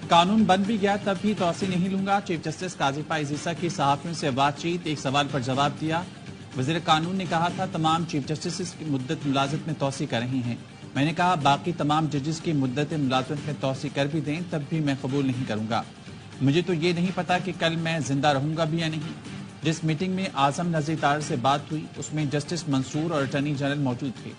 कानून बन भी गया तब भी तोसी नहीं लूंगा। चीफ जस्टिस काजी फाइज ईसा की सहाफियों से बातचीत, एक सवाल पर जवाब दिया। वजीर कानून ने कहा था तमाम चीफ जस्टिस की मुद्दत मुलाजमत में तोसी कर रही हैं। मैंने कहा बाकी तमाम जजेस की मुद्दत मुलाजमत में तोसी कर भी दें तब भी मैं कबूल नहीं करूंगा। मुझे तो ये नहीं पता कि कल मैं जिंदा रहूंगा भी या नहीं। जिस मीटिंग में आजम नजीर तार से बात हुई उसमें जस्टिस मंसूर और अटॉर्नी जनरल मौजूद थे,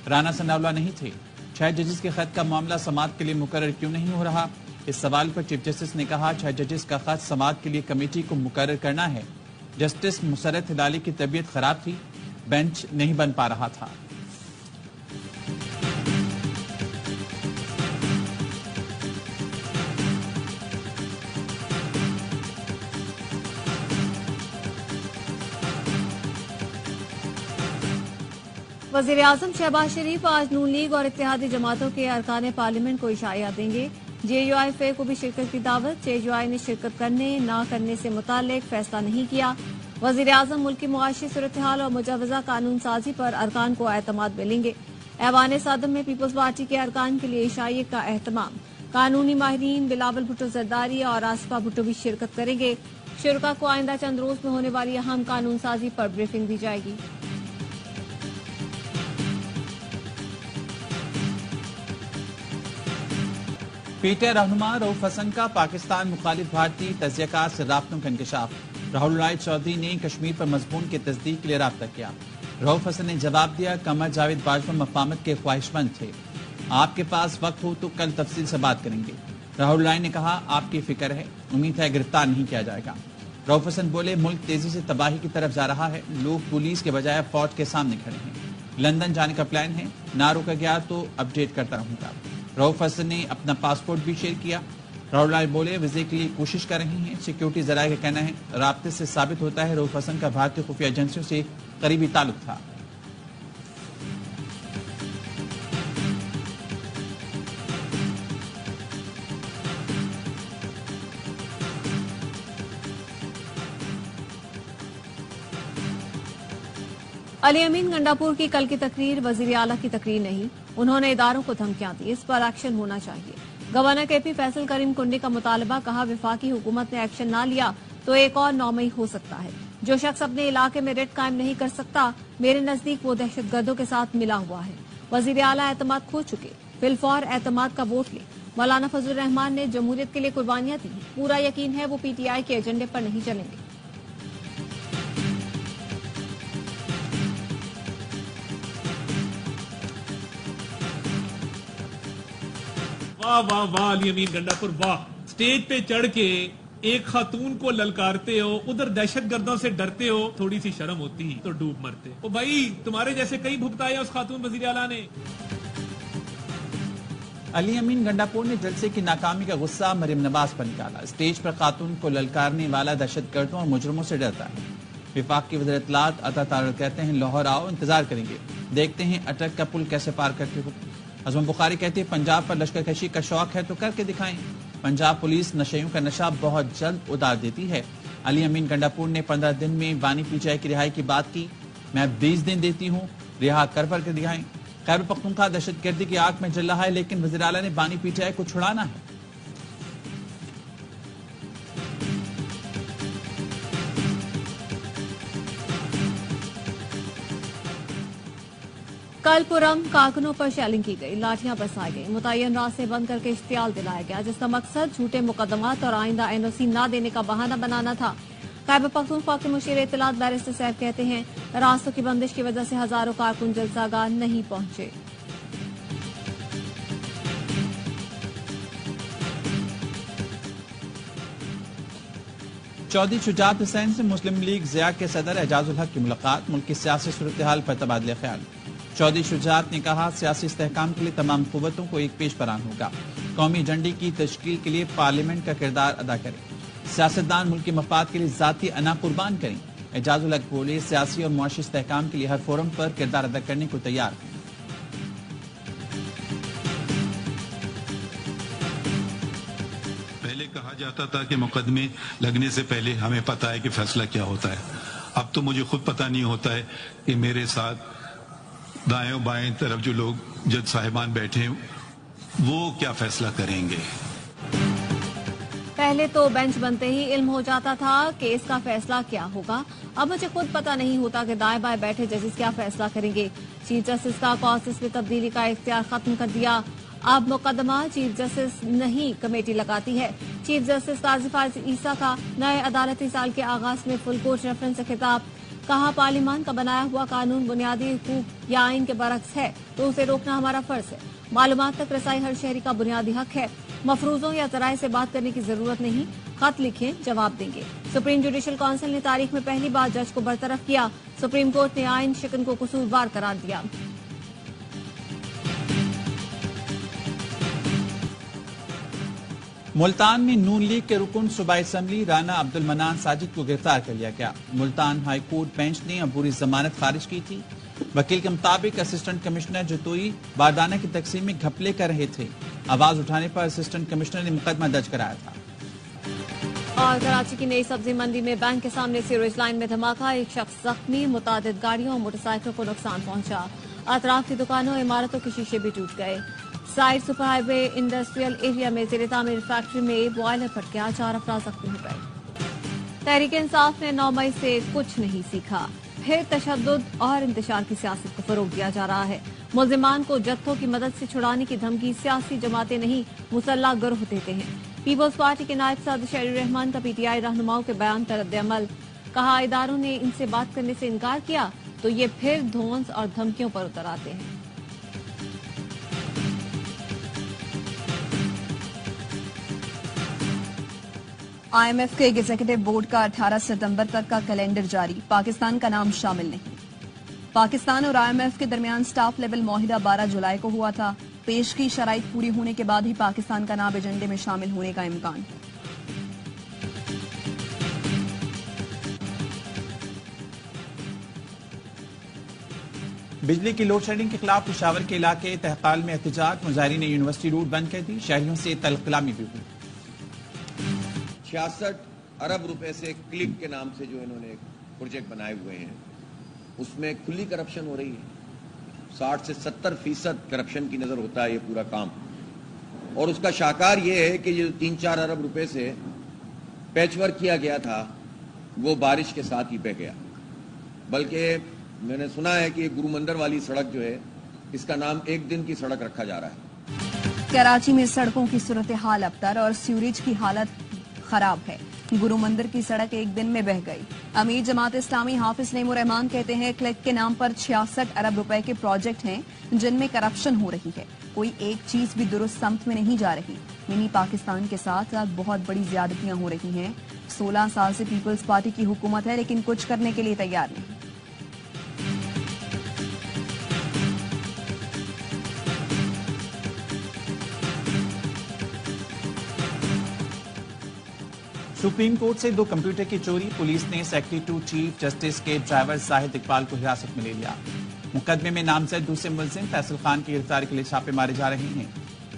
राना सनाउल्लाह नहीं थे। 6 जजेस के खत का मामला समाअत के लिए मुकर्रर क्यों नहीं हो रहा? इस सवाल पर चीफ जस्टिस ने कहा 6 जजेस का खत समाअत के लिए कमेटी को मुकर्रर करना है। जस्टिस मुसरत हिलाली की तबीयत खराब थी, बेंच नहीं बन पा रहा था। वज़ीर आज़म शहबाज शरीफ आज नून लीग और इत्तेहादी जमातों के अरकान पार्लियामेंट को इशाया देंगे। JUI को भी शिरकत की दावत। JUI ने शिरकत करने ना करने से मुतालिक फैसला नहीं किया। वज़ीर आज़म मुल्क की मुआशी सूरत हाल और मुजवज़ा कानून साजी पर अरकान को एतमाद मिलेंगे। ऐवान सदर में पीपल्स पार्टी के अरकान के लिए इशाये का एहतमाम। कानूनी माहिरीन बिलावल भुट्टो जरदारी और आसिफा भुट्टो भी शिरकत करेंगे। शुरका को आइंदा चंद रोज में होने वाली अहम कानून साजी पर ब्रीफिंग दी जाएगी। पीटे रहनुमा रऊफ हसन का पाकिस्तान मुखालिफ भारतीय तजियाकार से राब्तों का इंकशाफ। राहुल राय चौधरी ने कश्मीर पर मजमून की तस्दीक के लिए राब्ता किया। रऊफ हसन ने जवाब दिया कमर जावेद बाजवा मफामत के ख्वाहिशमंद थे, आपके पास वक्त हो तो कल तफसील से बात करेंगे। राहुल राय ने कहा आपकी फिक्र है, उम्मीद है गिरफ्तार नहीं किया जाएगा। रऊफ हसन बोले मुल्क तेजी से तबाही की तरफ जा रहा है, लोग पुलिस के बजाय फौज के सामने खड़े हैं। लंदन जाने का प्लान है, ना रोका गया तो अपडेट करता रहूंगा। रऊफ हसन ने अपना पासपोर्ट भी शेयर किया। राहुल राय बोले वीजे के लिए कोशिश कर रही हैं। सिक्योरिटी जराये का कहना है राब्ते से साबित होता है रऊफ हसन का भारतीय खुफिया एजेंसियों से करीबी ताल्लुक था। अली अमीन गंडापुर की कल की तकरीर वजीर आला की तकरीर नहीं, उन्होंने इदारों को धमकियां दी, इस पर एक्शन होना चाहिए। गवर्नर KP फैसल करीम कुंडी का मुतालबा, कहा विफाकी हुकूमत ने एक्शन ना लिया तो एक और 9 मई हो सकता है। जो शख्स अपने इलाके में रेड कायम नहीं कर सकता, मेरे नजदीक वो दहशतगर्दों के साथ मिला हुआ है। वजीर आला एतमाद खो चुके, फिलफौर एतमाद का वोट ले। मौलाना फजलुर रहमान ने जमहूरियत के लिए कुर्बानियां दी, पूरा यकीन है वो PTI के एजेंडे पर नहीं चलेंगे। वाह वाह वाह अली अमीन गंडापुर वाह। स्टेज पे चढ़ के एक खातून को ललकारते हो, उधर दहशतगर्दों से डरते हो, थोड़ी सी शर्म होती तो डूब मरते। ओ भाई तुम्हारे जैसे कई भुगताए उस खातून वजीर आला ने। अली अमीन गंडापुर ने जलसे की नाकामी का गुस्सा मरियम नवाज पर निकाला। स्टेज पर खातून को ललकारने वाला दहशतगर्दों और मुजरमों से डरता है। विफाक की वज़ीर इत्तलात अता तारड़ कहते हैं लाहौर आओ, इंतजार करेंगे, देखते हैं अटक का पुल कैसे पार करते हो। अजम बुखारी कहते हैं पंजाब पर लश्करकशी का शौक है तो करके दिखाएं। पंजाब पुलिस नशेयों का नशा बहुत जल्द उतार देती है। अली अमीन गंडापुर ने 15 दिन में बानी PTI की रिहाई की बात की। मैं 20 दिन देती हूँ, रिहा कर दिखाएं। खैबर पख्तूनख्वा दहशतगर्दी की आग में जल रहा है, लेकिन वज़ीर आला ने बानी PTI को छुड़ाना है। कल पुरम कारकुनों पर शेलिंग की गई, लाठियां बरसाई गई, मुतय्यन रास्ते बंद करके इश्तियाल दिलाया गया, जिसका मकसद झूठे मुकदमात और आइंदा NOC ना देने का बहाना बनाना था। खैबर पख्तूनख्वा के मुशीर इत्तलात बैरिस्टर सैफ कहते हैं रास्तों की बंदिश की वजह से हजारों कारकुन जलसागाह नहीं पहुंचे। चौधरी शुजात हुसैन से मुस्लिम लीग ज़िया के सदर एजाजुल हक की मुलाकात, मुल्क की सियासी सूरत हाल पर तबादला ख्याल। चौधरी शुजात ने कहा सियासी इस्तेहकाम के लिए तमाम कुव्वतों को एक पेश परान होगा। कौमी एजेंडे की तश्कील के लिए पार्लियामेंट का किरदार अदा करें। सियासतदान मुल्क के मफाद के लिए जाती अना कुर्बान करें। एजाजुल हक बोले सियासी और मुआशी इस्तेहकाम के लिए हर फोरम पर किरदार अदा करने को तैयार हैं। पहले कहा जाता था कि मुकदमे लगने से पहले हमें पता है कि फैसला क्या होता है। अब तो मुझे खुद पता नहीं होता है कि मेरे साथ दाएं बाएं तरफ जो लोग जज साहिबान बैठे हैं वो क्या फैसला करेंगे। पहले तो बेंच बनते ही इल्म हो जाता था कि इसका फैसला क्या होगा। अब मुझे खुद पता नहीं होता कि दाएं बाएं बैठे जजेस क्या फैसला करेंगे। चीफ जस्टिस का कॉसेस में तब्दीली का इख्तियार खत्म कर दिया। अब मुकदमा चीफ जस्टिस नहीं कमेटी लगाती है। चीफ जस्टिस काजी फारिस ईसा का नए अदालती साल के आगाज में फुल कोर्ट रेफरेंस से खिताब। कहा, पार्लियामान का बनाया हुआ कानून बुनियादी हुकूक या आइन के बरक्स है तो उसे रोकना हमारा फर्ज है। मालूमात तक रसाई हर शहरी का बुनियादी हक है। मफरूजों या जराए से बात करने की जरूरत नहीं। खत लिखें, जवाब देंगे। सुप्रीम जुडिशल काउंसिल ने तारीख में पहली बार जज को बरतरफ किया। सुप्रीम कोर्ट ने आइन शिकन को कसूरवार करार दिया। मुल्तान में नून लीग के रुकन सूबाई असम्बली राना अब्दुल मनान साजिद को गिरफ्तार कर लिया गया। मुल्तान हाई कोर्ट बेंच ने अबूरी जमानत खारिज की थी। वकील के मुताबिक असिस्टेंट कमिश्नर जतोई बारदाना की तकसीम में घपले कर रहे थे। आवाज उठाने पर असिस्टेंट कमिश्नर ने मुकदमा दर्ज कराया था। और कराची की नई सब्जी मंडी में बैंक के सामने सीवरेज लाइन में धमाका, एक शख्स जख्मी, मुतादिद गाड़ियों और मोटरसाइकिलों को नुकसान पहुंचा। अतराफ की दुकानों और इमारतों के शीशे भी टूट गए। Side super highway industrial area में ज़ेरे तामीर फैक्ट्री में बॉयलर फट गया, 4 अफराद जख्मी हो गए। तहरीक इंसाफ ने 9 मई से कुछ नहीं सीखा। फिर तशद्दुद और इंतशार की सियासत को फरोग दिया जा रहा है। मुल्जिमान को जत्थों की मदद से छुड़ाने की धमकी सियासी जमातें नहीं, मुसल्लह गिरोह देते हैं। पीपल्स पार्टी के नायब सदर शहरी रहमान का पीटीआई रहनुमाओं के बयान पर रद्द-ए-अमल। कहा, इदारों ने इनसे बात करने से इनकार किया तो ये फिर धौंस और धमकियों पर उतर आते हैं। IMF के एग्जीक्यूटिव बोर्ड का 18 सितंबर तक का कैलेंडर जारी, पाकिस्तान का नाम शामिल नहीं। पाकिस्तान और IMF के दरमियान स्टाफ लेवल मुआहिदा 12 जुलाई को हुआ था। पेश की शराइत पूरी होने के बाद ही पाकिस्तान का नाम एजेंडे में शामिल होने का इम्कान। बिजली की लोड शेडिंग के खिलाफ पेशावर के इलाके तहकाल में एहतजाज, मुजाहिरीन ने यूनिवर्सिटी रूट बंद कर दी। शहरियों से तलकलामी भी हुई। 66 अरब रुपए से क्लिक के नाम से जो इन्होंने प्रोजेक्ट बनाए हुए हैं उसमें खुली करप्शन हो रही है। 60 से 70% करप्शन की नजर होता है ये पूरा काम। और उसका शाकार ये है कि जो 3-4 अरब रुपए से पैचवर्क किया गया था वो बारिश के साथ ही बह गया। बल्कि मैंने सुना है कि गुरु मंदिर वाली सड़क जो है इसका नाम एक दिन की सड़क रखा जा रहा है। कराची में सड़कों की सूरत हाल अबतर और सीवरेज की हालत खराब है। गुरु मंदिर की सड़क एक दिन में बह गई। अमीर जमात इस्लामी हाफिज नईमुर रहमान कहते हैं, क्लिक के नाम पर 66 अरब रुपए के प्रोजेक्ट हैं जिनमें करप्शन हो रही है। कोई एक चीज भी दुरुस्त समत में नहीं जा रही। मिनी पाकिस्तान के साथ बहुत बड़ी ज्यादतियां हो रही हैं। 16 साल से पीपल्स पार्टी की हुकूमत है लेकिन कुछ करने के लिए तैयार नहीं। सुप्रीम कोर्ट से 2 कंप्यूटर की चोरी, पुलिस ने सेक्रेटरी टू चीफ जस्टिस के ड्राइवर जाहिद इकबाल को हिरासत में ले लिया। मुकदमे में नामजद दूसरे मुलजिम फैसल खान की गिरफ्तारी के लिए छापे मारे जा रहे हैं।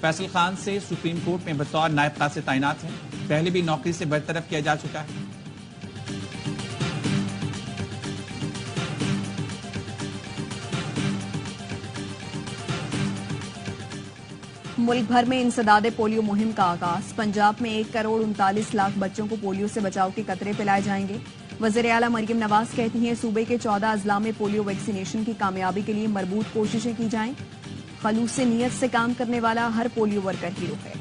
फैसल खान से सुप्रीम कोर्ट में बतौर नायब काज़ी तैनात हैं। पहले भी नौकरी से बरतरफ किया जा चुका है। मुल्क भर में इंसदादे पोलियो मुहिम का आगाज। पंजाब में 1 करोड़ 39 लाख बच्चों को पोलियो से बचाव के कतरे पिलाए जाएंगे। वज़ीर आला मरियम नवाज कहती हैं, सूबे के 14 अजला में पोलियो वैक्सीनेशन की कामयाबी के लिए मरबूत कोशिशें की जाएं। खलूस से नीयत से काम करने वाला हर पोलियो वर्कर हीरो है।